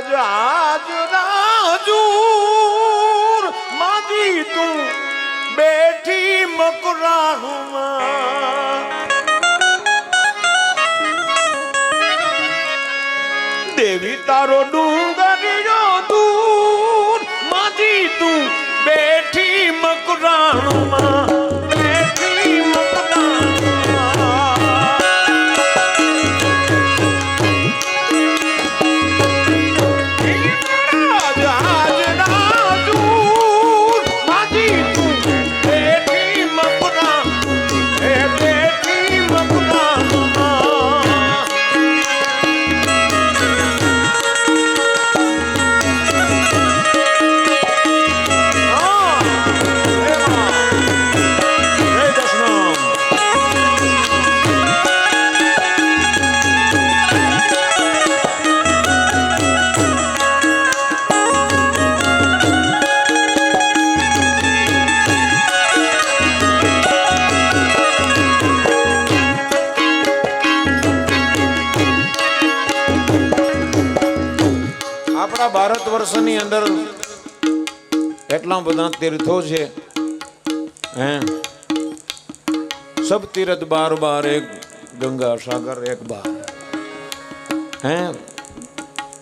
આજ રાજૂર માજી તું બેઠી મકરાણુમાં દેવી તારો ડુંગરિયો દૂર માજી તું બેઠી મકરાણુમાં બેઠી ભારત વર્ષની અંદર એટલા બધા તીર્થો છે હે સબ તીર્થ બાર બાર એક ગંગા સાગર એક બાર હે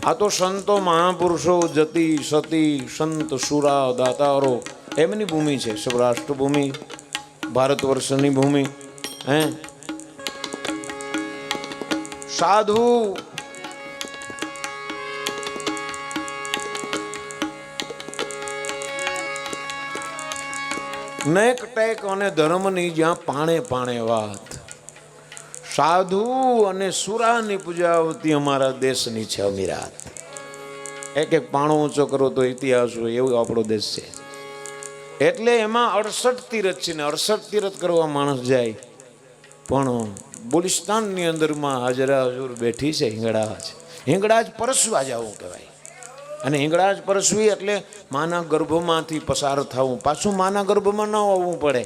આ તો સંતો મહાપુરુષો જતી સતી સંત સુરા દાતારો એમની ભૂમિ છે સૌરાષ્ટ્ર ભૂમિ ભારત વર્ષની ભૂમિ હે સાધુ નેક ટેક અને ધર્મની જ્યાં પાણે પાણે વાત સાધુ અને સુરાની પૂજા આવતી અમારા દેશની છે અમીરાત એક એક પાણો ઊંચો કરો તો ઇતિહાસ હોય એવું આપણો દેશ છે એટલે એમાં 68 તીરથ છે ને 68 તીરથ કરવા માણસ જાય પણ બુલિસ્તાનની અંદરમાં હાજરા હજુર બેઠી છે હિંગળાજ પરસવા જવું કહેવાય અને હિંગળાજ પરસવી એટલે માના ગર્ભમાંથી પસાર થવું પાછું માના ગર્ભમાં ન આવવું પડે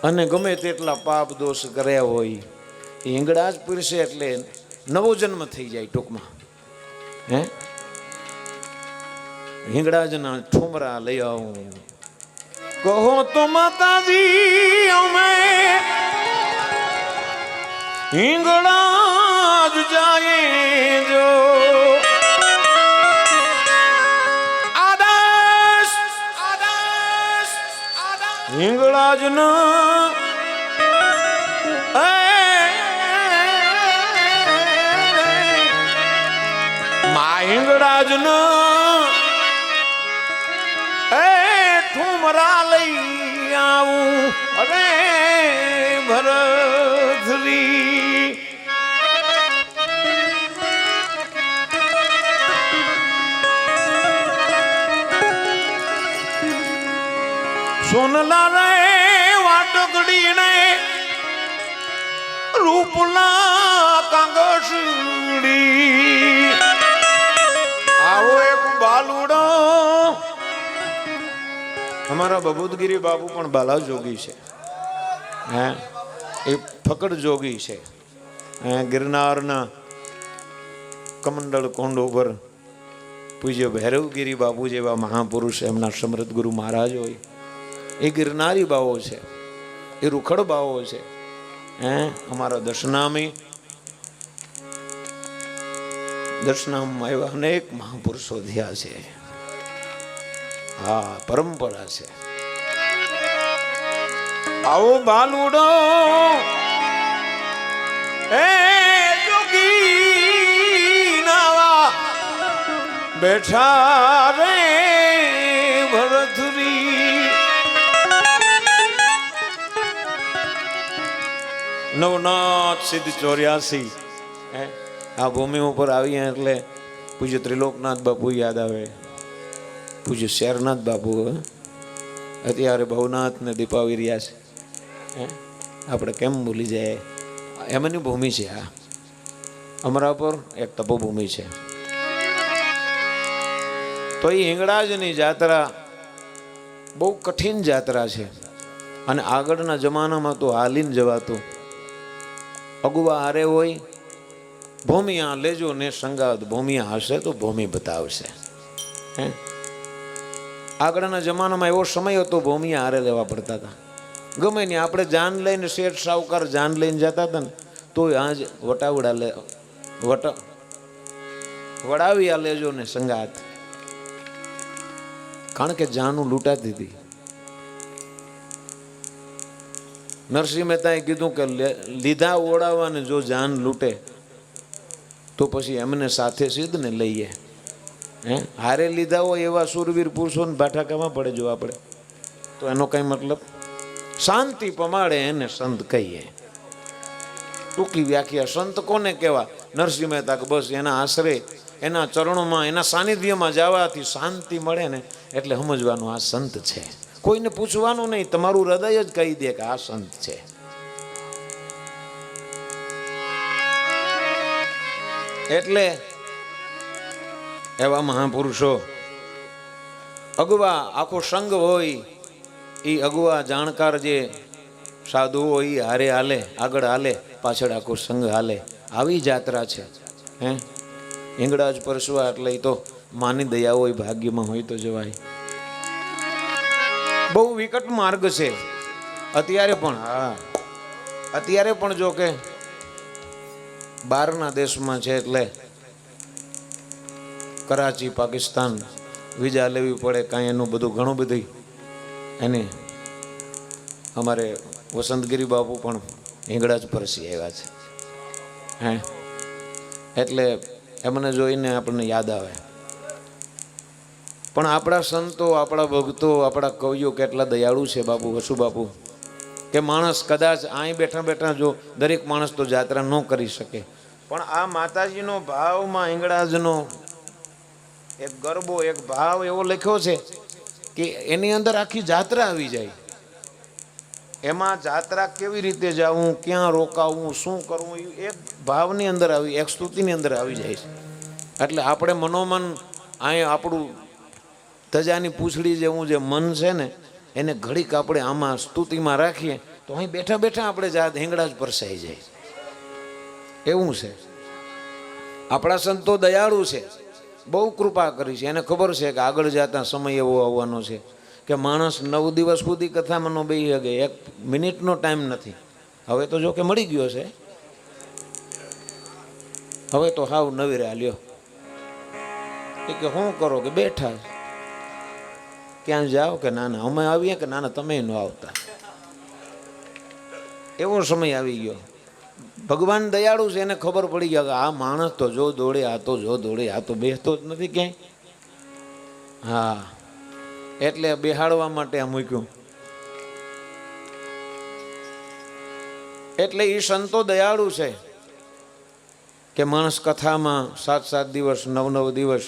અને ગમે તેટલા પાપ દોષ કર્યા હોય એ હિંગળાજ પીરસે એટલે નવો જન્મ થઈ જાય ટૂંકમાં હે હિંગળાજના ઠુમરા લઈ આવું કહો તો માતાજી અમે હિંગળાજ જાય જો હિંગળાજ મા હિંગળાજ ઠુમરા લઈ આવું અરે ભરતરી સોનલા રે વાટકડી ને રૂપલા કાંગસડી આવો એક બાલુડો અમારા બબૂતગીરી બાપુ પણ બાલા જોગી છે હે એ ફકડ જોગી છે ગિરનારના કમંડળ કોંડ ઉપર પૂજ્ય ભૈરવગીરી બાપુ જેવા મહાપુરુષ એમના સમૃદ્ધ ગુરુ મહારાજ હોય એ ગિરનારી બાવો છે એ રૂખડ બાવો છે હે અમારા દર્શનામી દર્શનામમાં એવા અનેક મહાપુરુષો થયા છે હા પરંપરા છે આવો બાલુડો એ જોગી નાવા બેઠા રે ભરતરી નવનાથ સિદ્ધ 84 આ ભૂમિ ઉપર આવીએ એટલે પૂજ્ય ત્રિલોકનાથ બાપુ યાદ આવે પૂજ્ય શેરનાથ બાપુ અત્યારે ભવનાથ ને દીપાવી રહ્યા છે આપણે કેમ ભૂલી જાય એમની ભૂમિ છે આ અમરાપુર એક તપોભૂમિ છે તો એ હિંગળાજની જાત્રા બહુ કઠિન જાત્રા છે અને આગળના જમાનામાં તો હાલીને જવાતું અગુવા હારે હોય ભૂમિયા લેજો ને સંગાત, ભૂમિયા હશે તો ભૂમિ બતાવશે. હે, આગળના જમાનામાં એવો સમય હતો ભૂમિયા હારે લેવા પડતા હતા. ગમે નહીં, આપણે જાન લઈને શેઠ સાહુકાર જાન લઈને જતા હતા ને તો આજ વટાવડા લે વડાવ્યા લેજો ને સંગાત, કારણ કે જાનું લૂંટાતી હતી. નરસિંહ મહેતાએ કીધું કે લીધા ઓડાવવાને જો જાન લૂંટે તો પછી એમને સાથે સિદ્ધ ને લઈએ. હે, હારે લીધા હોય એવા સુરવીર પુરુષોને ભાઠાકામાં પડે જો આપણે, તો એનો કઈ મતલબ? શાંતિ પમાડે એને સંત કહીએ. ટૂંકી વ્યાખ્યા સંત કોને કહેવા? નરસિંહ મહેતા કે બસ એના આશરે, એના ચરણોમાં, એના સાનિધ્યમાં જવાથી શાંતિ મળે ને એટલે સમજવાનું આ સંત છે. કોઈને પૂછવાનું નહીં, તમારું હૃદય જ કહી દે કે આ સંત છે. એટલે એવા મહાપુરુષો અગવા આખો સંઘ હોય, એ અગવા જાણકાર જે સાધુ હોય એ હારે હાલે, આગળ હાલે, પાછળ આખો સંઘ હાલે. આવી જાત્રા છે. હે, હિંગળાજ પરસવા એટલે એ તો માની દયા હોય, ભાગ્યમાં હોય તો જવાય. બહુ વિકટ માર્ગ છે અત્યારે પણ. હા, અત્યારે પણ જો કે બહારના દેશમાં છે એટલે કરાચી, પાકિસ્તાન વિઝા લેવી પડે કાંઈ, એનું બધું ઘણું બધું એને અમારે વસંતગીરી બાપુ પણ હિંગળાજ પરસી આવ્યા છે. હે, એટલે એમને જોઈને આપણને યાદ આવે. પણ આપણા સંતો, આપણા ભક્તો, આપણા કવિઓ કેટલા દયાળુ છે બાપુ, વસુ બાપુ, કે માણસ કદાચ અહીં બેઠા બેઠા જો દરેક માણસ તો જાત્રા ન કરી શકે, પણ આ માતાજીનો ભાવમાં હિંગળાજનો એક ગરબો, એક ભાવ એવો લખ્યો છે કે એની અંદર આખી જાત્રા આવી જાય. એમાં જાત્રા કેવી રીતે જવું, ક્યાં રોકાવું, શું કરવું, એક ભાવની અંદર આવી, એક સ્તુતિની અંદર આવી જાય છે. એટલે આપણે મનોમન અહીં આપણું ધજાની પૂંછડી જેવું જે મન છે ને એને ઘડીક આપણે આમાં સ્તુતિમાં રાખીએ તો અહીં બેઠા બેઠા આપણે જાત હિંગળાજ પરસાઈ જાય. એવું છે. આપણા સંતો દયાળુ છે, બહુ કૃપા કરી છે. એને ખબર છે કે આગળ જતા સમય એવો આવવાનો છે કે માણસ 9 દિવસ સુધી કથામાં ન બેસી શકે, 1 મિનિટનો ટાઈમ નથી. હવે તો જો કે મળી ગયો છે, હવે તો હાવ નવીરે હાલ્યો. કે શું કરો કે બેઠા, ક્યાં જાઓ કે ના ના અમે આવીએ કે ના ના તમે ન આવતા. એવો સમય આવી ગયો. ભગવાન દયાળુ છે, એને ખબર પડી ગયા કે આ માણસ તો જો દોડે, આ તો જો દોડે, આ તો બેસતો જ નથી ક્યાંય. હા, એટલે બેહાડવા માટે આ મૂક્યું. એટલે એ સંતો દયાળુ છે કે માણસ કથામાં 7-7 દિવસ, 9-9 દિવસ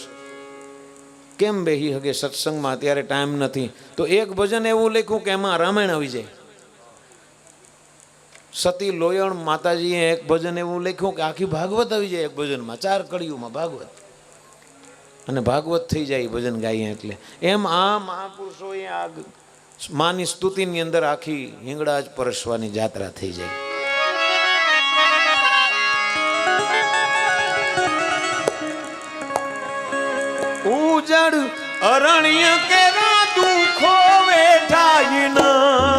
કેમ બેહી હગે સત્સંગમાં? અત્યારે ટાઈમ નથી તો એક ભજન એવું લખ્યું કે એમાં રામાયણ આવી જાય. સતી લોયણ માતાજીએ એક ભજન એવું લખ્યું કે આખી ભાગવત આવી જાય એક ભજનમાં, 4 કડીઓમાં ભાગવત, અને ભાગવત થઈ જાય ભજન ગાઈએ. એટલે એમ આ મહાપુરુષોએ આ માની સ્તુતિની અંદર આખી હિંગળાજ પરસવાની જાત્રા થઈ જાય. ઉજડ અરણ્ય કેરા દુખો વેઠાઈના,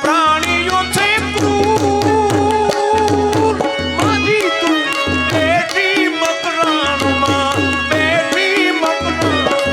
પ્રાણીઓ છે ક્રૂર, માજી તું બેઠી મકરાનમાં, બેઠી મકરાનમાં.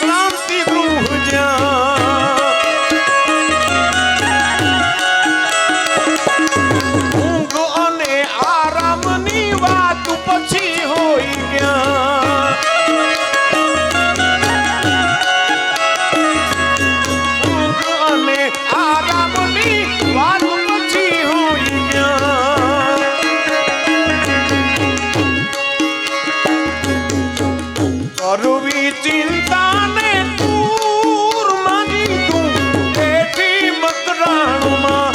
વિશ્રાંતિ ગૃહ જ્યાં ઊંઘ અને આરામની વાત પછી હોય ગયા ઊંઘ અને આરામની વાત પછી હોય ગયા કરવી ચિંતાને દૂર માંગી તું એથી મકરાણમાં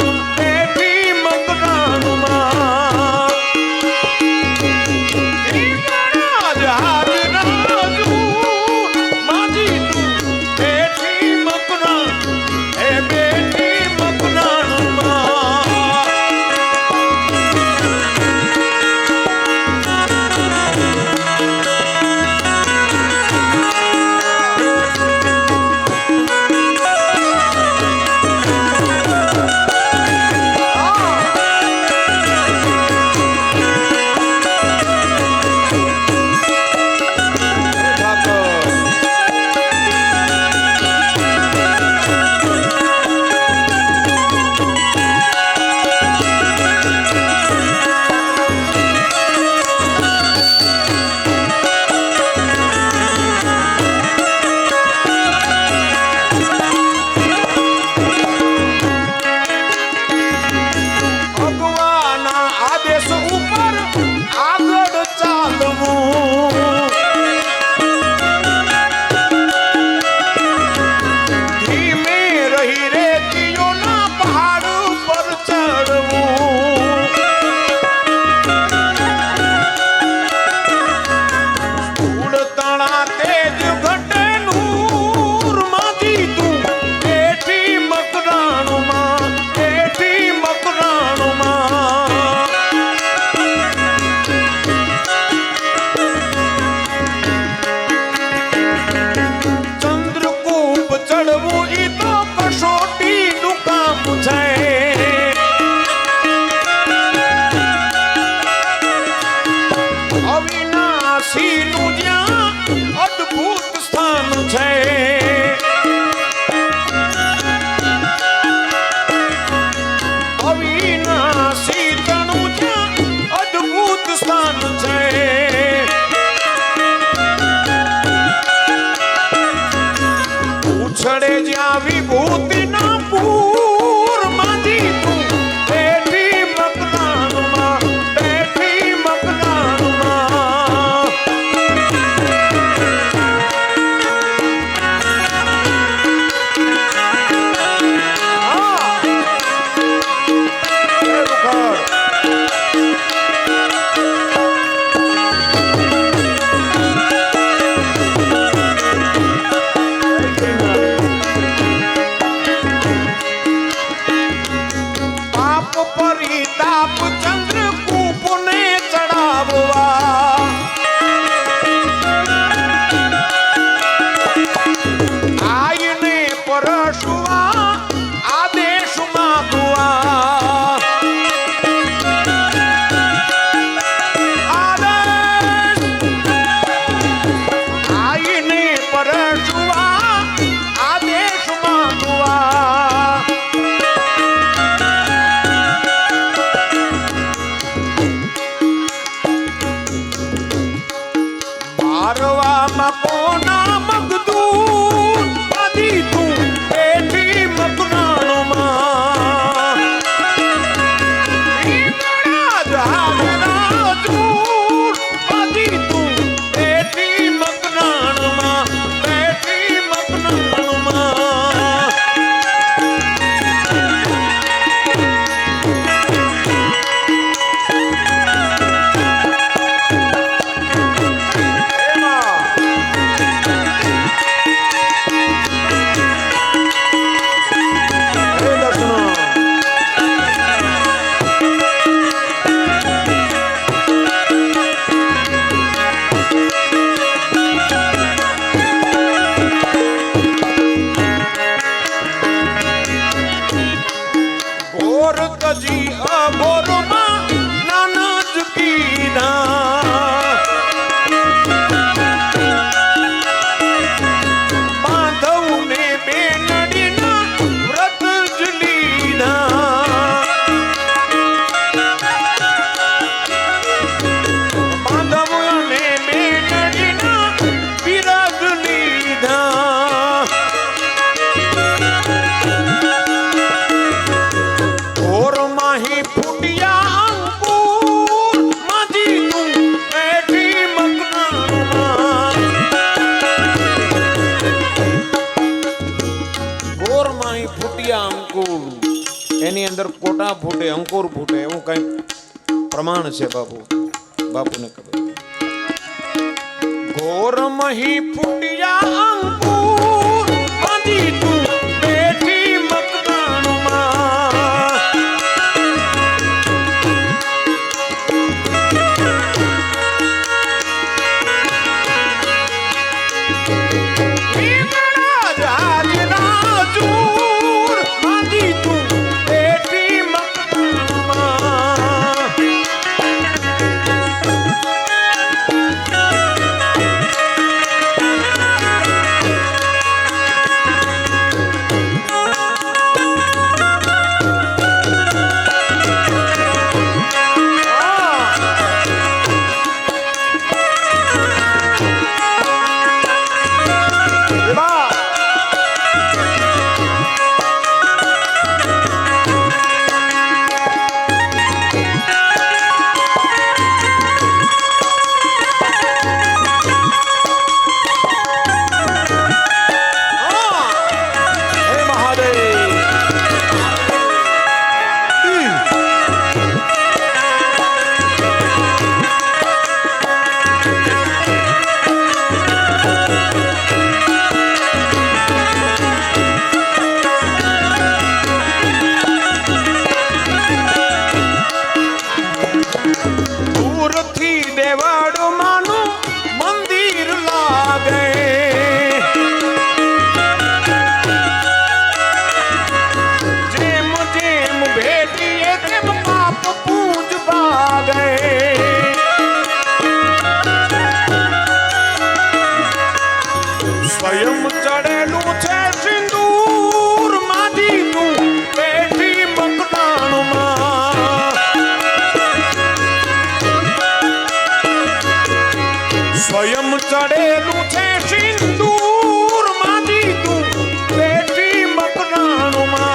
અંદર કોટા ફૂટે, અંકુર ફૂટે, એવું કઈ પ્રમાણ છે બાપુને ખબર. ઘોર મહી ફૂટ્યા અંકુર બાંધી તું બેઠી મકદાનમાં. સ્વયં ચડેલું છે સિંદૂર માંથી તું બેઠી મકરાણમાં.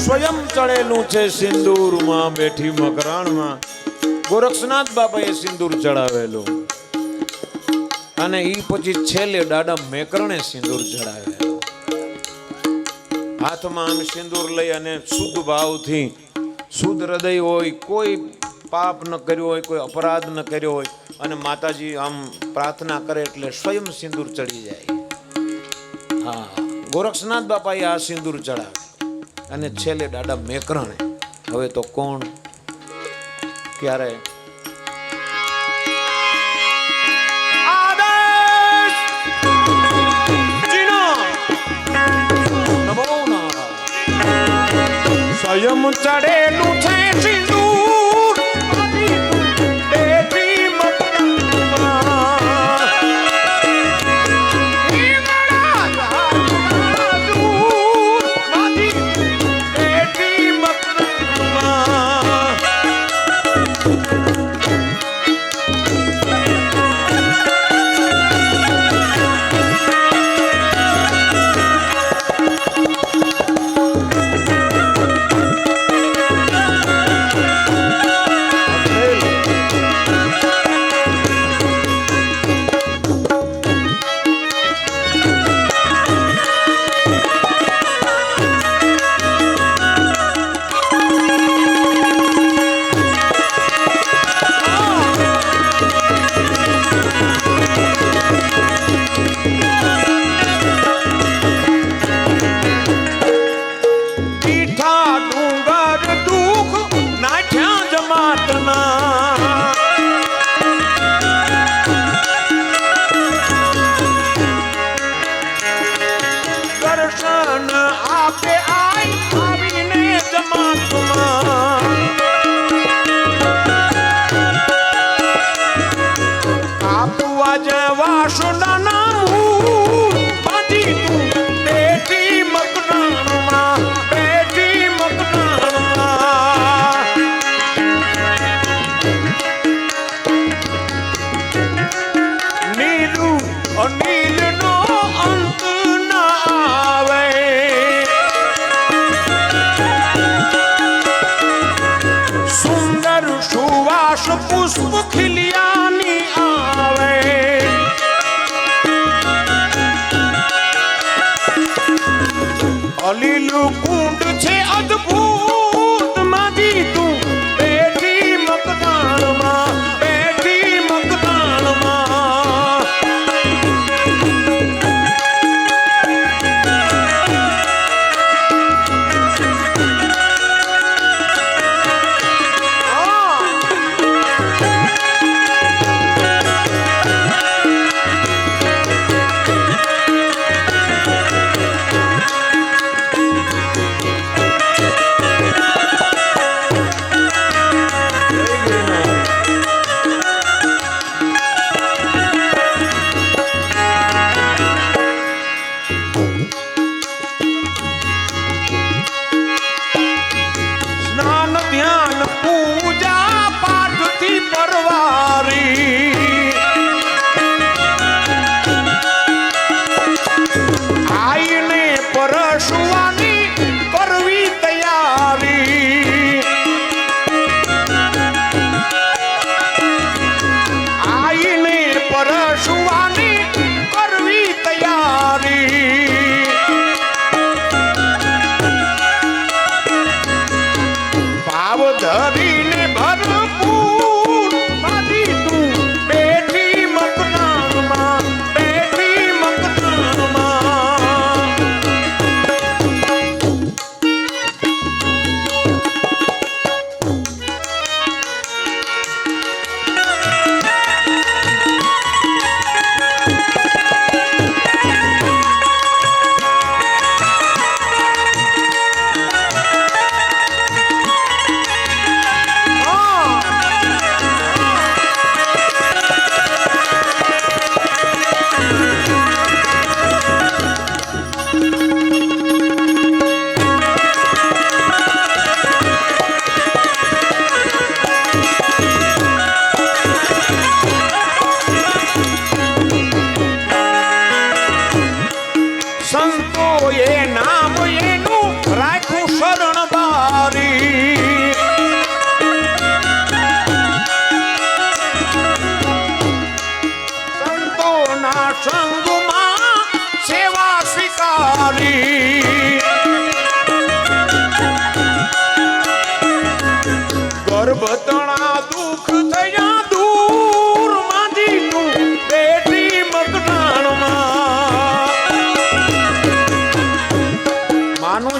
સ્વયં ચડેલું છે સિંદૂરમાં બેઠી મકરાણમાં. ગોરક્ષનાથ બાપાએ સિંદૂર ચડાવેલું અને ઈ પછી છેલ્લે દાડા મેકરણે સિંદૂર ચડાવેલું. હાથમાં આમ સિંદૂર લઈ અને શુદ્ધ ભાવથી, શુદ્ધ હૃદય હોય, કોઈ પાપ ન કર્યો હોય, કોઈ અપરાધ ન કર્યો હોય અને માતાજી આમ પ્રાર્થના કરે એટલે સ્વયં સિંદૂર ચડી જાય. હા, ગોરક્ષનાથ બાપાએ આ સિંદૂર ચડાવે અને છેલ્લે દાડા મેકરણે. હવે તો કોણ ક્યારે સ્વયં ચડેલું છે સિંદૂર બેઠી મકરાણમાં. પુષ્પ ખીલિયાની આવે અલીલું કુંડ છે અદ્ભુત માજી તું બેઠી મકદાણમાં બેઠી મકદાણમાં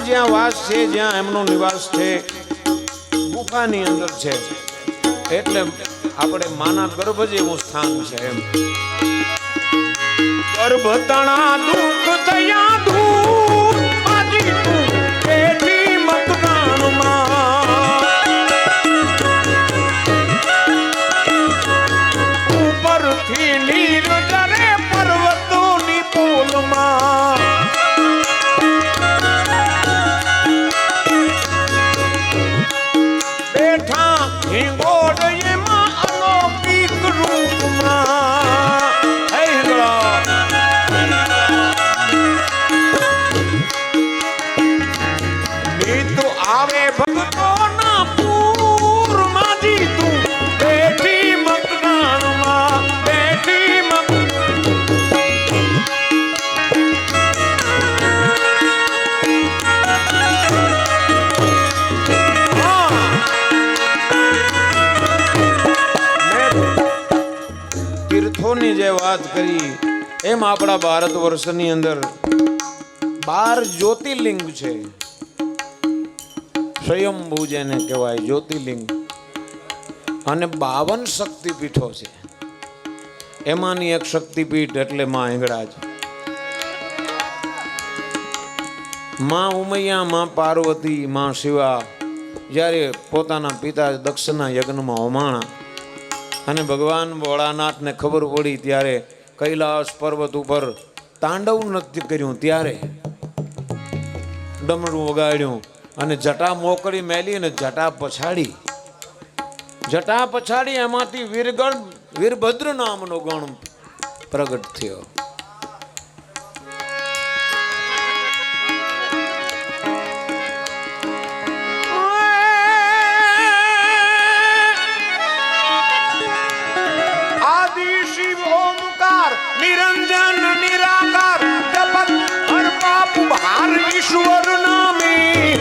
જ્યાં વાસ છે જ્યાં એમનો નિવાસ છે ગુફાની અંદર છે એટલે આપણે માના ગર્ભ જેવું સ્થાન છે એમ ગર્ભ તણા દુઃખ થયા દૂર માજી તું બેઠી મકદાનમાં ઉપરથી નીર જરે પર્વતોની પોલમાં તીર્થોની જે વાત કરી એમ આપણા ભારત વર્ષની અંદર 12 જ્યોતિર્લિંગ છે સ્વયંભૂ જેને કહેવાય જ્યોતિર્લિંગ અને 52 શક્તિપીઠો છે એમાંની એક શક્તિપીઠ એટલે માં હિંગળાજ માં ઉમૈયા માં પાર્વતી માં શિવા જ્યારે પોતાના પિતા દક્ષના યજ્ઞમાં હોમાણા અને ભગવાન ભોળાનાથને ખબર પડી ત્યારે કૈલાસ પર્વત ઉપર તાંડવ નૃત્ય કર્યું ત્યારે ડમરું વગાડ્યું અને જટા મોકળી મેલી અને જટા પછાડી એમાંથી વીરભદ્ર નામનો ગણ પ્રગટ થયો ઈશ્વર નામી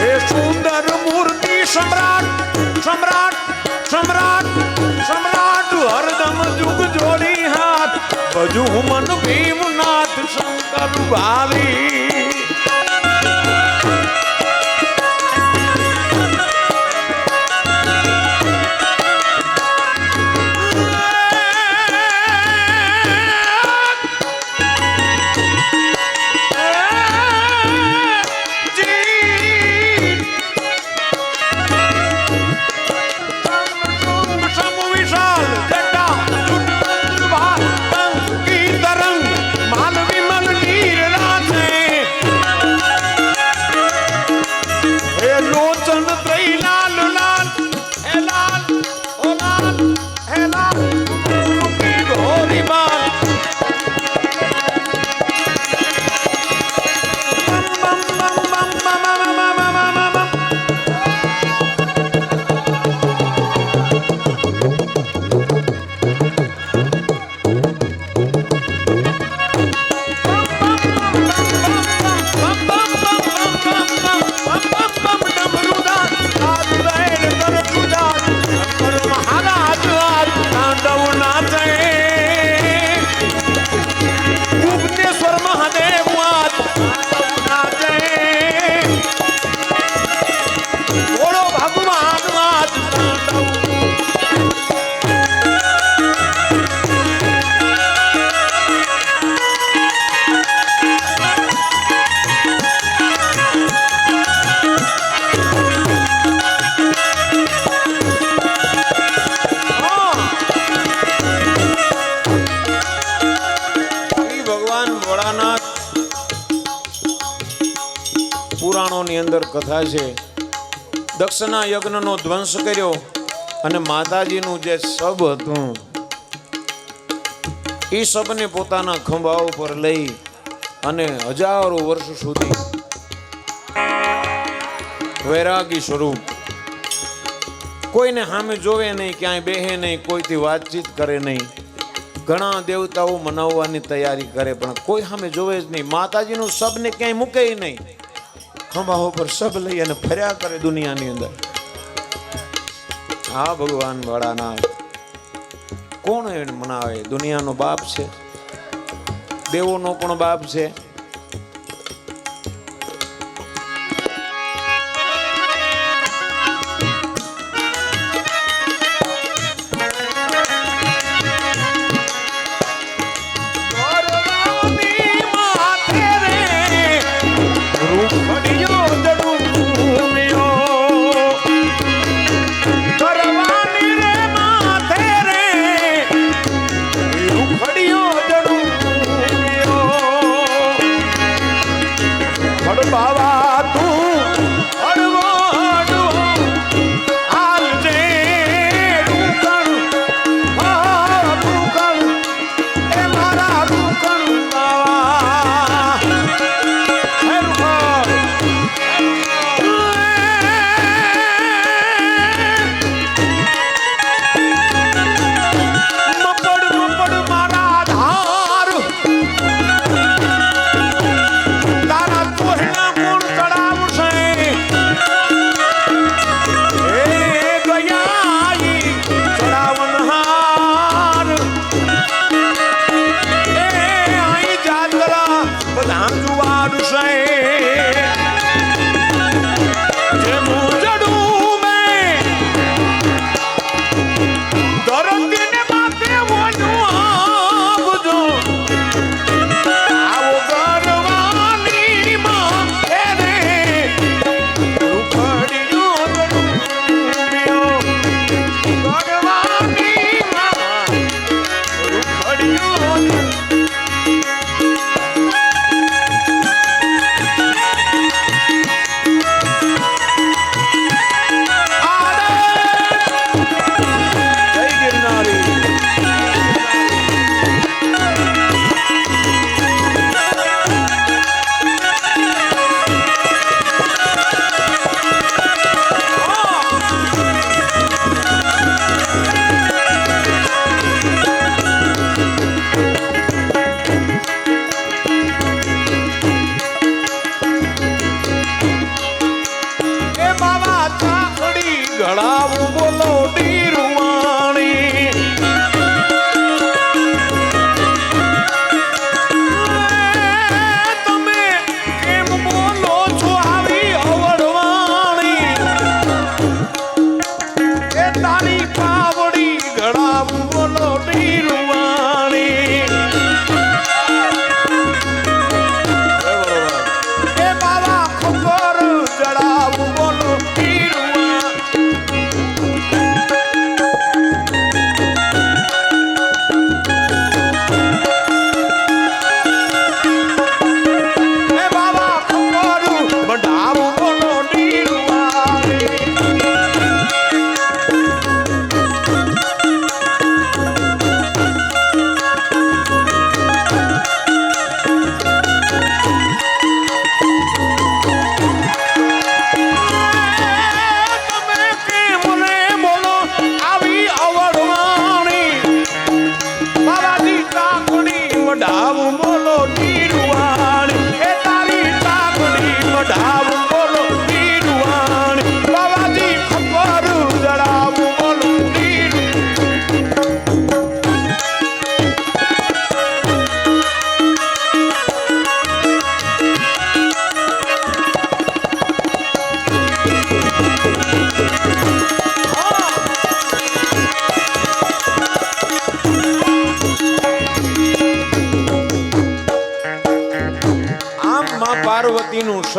એ સુંદર મૂર્તિ સમ્રાટ સમ્રાટ સમ્રાટ સમ્રાટ હરદમ જુગ જોડી હાથ ભજુ મન ભીમનાથ શંકર ભાલી પુરાણોની અંદર કથા છે દક્ષના યજ્ઞનો ધ્વંસ કર્યો અને માતાજીનું જે સબ હતું એ સબને પોતાના ખંભા ઉપર લઈ અને હજારો વર્ષ સુધી વૈરાગી સ્વરૂપ કોઈને સામે જોવે નહીં, ક્યાંય બેહે નહીં, કોઈથી વાતચીત કરે નહીં. ઘણા દેવતાઓ મનાવવાની તૈયારી કરે પણ કોઈ સામે જોવે જ નહીં. માતાજીનું સબને ક્યાંય મૂકે નહીં, ખંભા ઉપર સબ લઈ અને ફર્યા કરે દુનિયાની અંદર. હા ભગવાન ભોળાનાથ કોણ એને મનાવે? દુનિયાનો બાપ છે, દેવોનો પણ બાપ છે.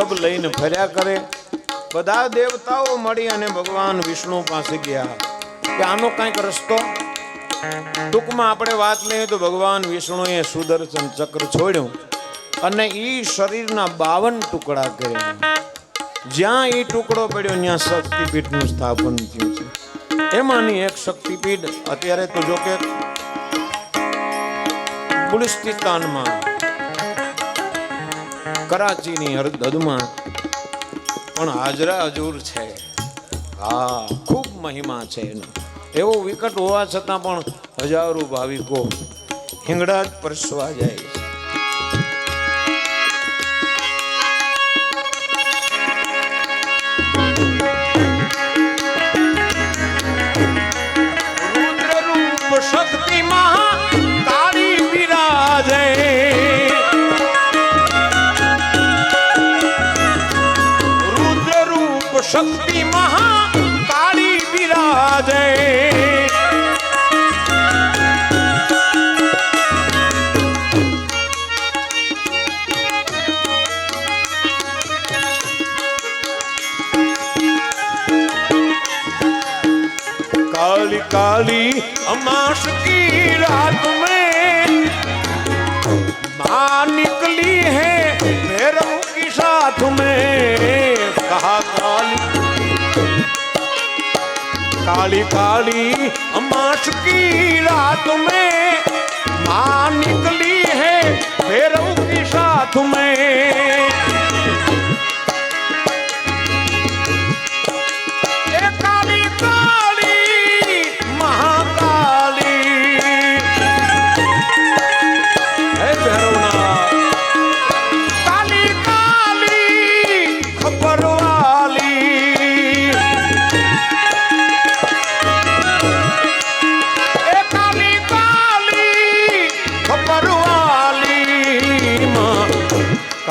વૃષભ લઈને ફર્યા કરે. બધા દેવતાઓ મળી અને ભગવાન વિષ્ણુ પાસે ગયા કે આનો કંઈક રસ્તો. ટૂંકમાં આપણે વાત લઈએ તો ભગવાન વિષ્ણુએ સુદર્શન ચક્ર છોડ્યું અને ઈ શરીરના 52 ટુકડા કર્યા. જ્યાં ઈ ટુકડો પડ્યો ત્યાં શક્તિપીઠનું સ્થાપન થયું છે. એમાંની એક શક્તિપીઠ અત્યારે તો જો કે બલુચિસ્તાનમાં કરાચીની હદમાં પણ હાજરા હજુર છે. હા, ખૂબ મહિમા છે એનો. એવો વિકટ હોવા છતાં પણ હજારો ભાવિકો હિંગળા જ પરસવા જાય છે. રુદ્ર રૂપ શક્તિ મહાકાળી વિરાજે. રુદ્ર રૂપ શક્તિ મહાકાળી વિરાજે. काली काली अमास की रात में माँ निकली है भैरव की साथ में. कहा काली काली अमास की रात में माँ निकली है भैरव की साथ में.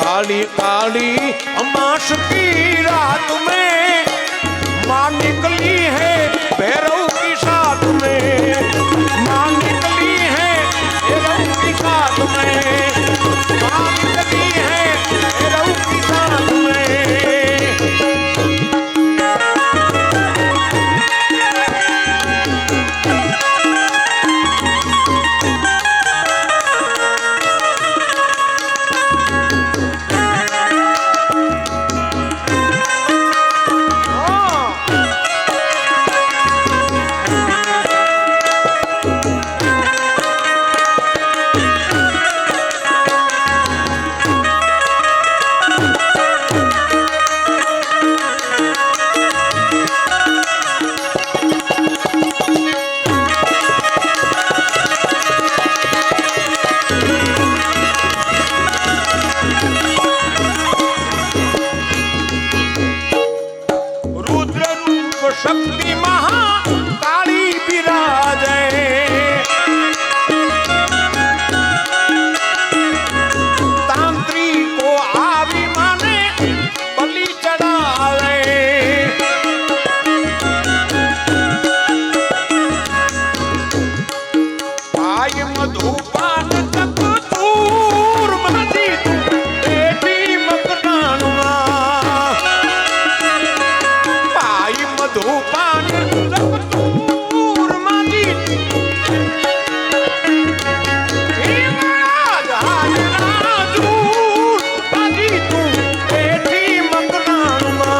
काली काली अमास की रात में माँ निकली है भैरव की साथ में. माँ निकली है भैरव की साथ में. माँ निकली है भैरव की साथ में. शक्ति महाकाली विराजे. तांत्रिक को आवी माने बलि चढ़ावे. पाय मधुपान तक दूर मधी बेटी मकरानुमा. धूपान दूर मांगी दूर मांगी तू बेटी मकरान मां.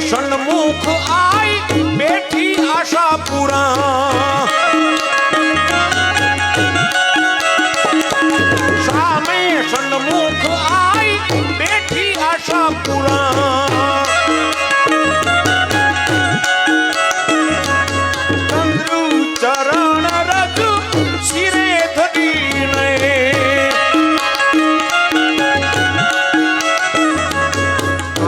सन्मुख आई बैठी आशा पूरा. सामे सन्मुख आई बैठी आशा पूरा. चंद्र चरण रज सिरे धरी ने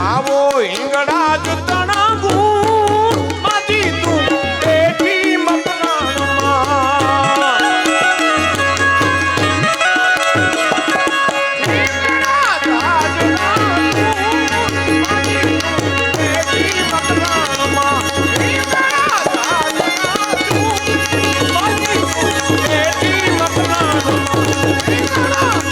આવો હિંગળાજ તણા ગુણ માજી તું બેઠી મકરાણમાં હિંગળાજ તણા ગુણ માજી તું બેઠી મકરાણમાં હિંગળાજ તણા ગુણ માજી તું બેઠી મકરાણમાં હિંગળાજ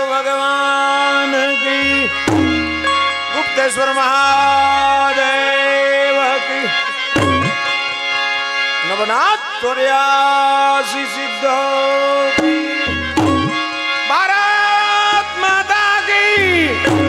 भगवान की गुप्तेश्वर महादेव की नवनाथ 84 सिद्धों की भारत माता की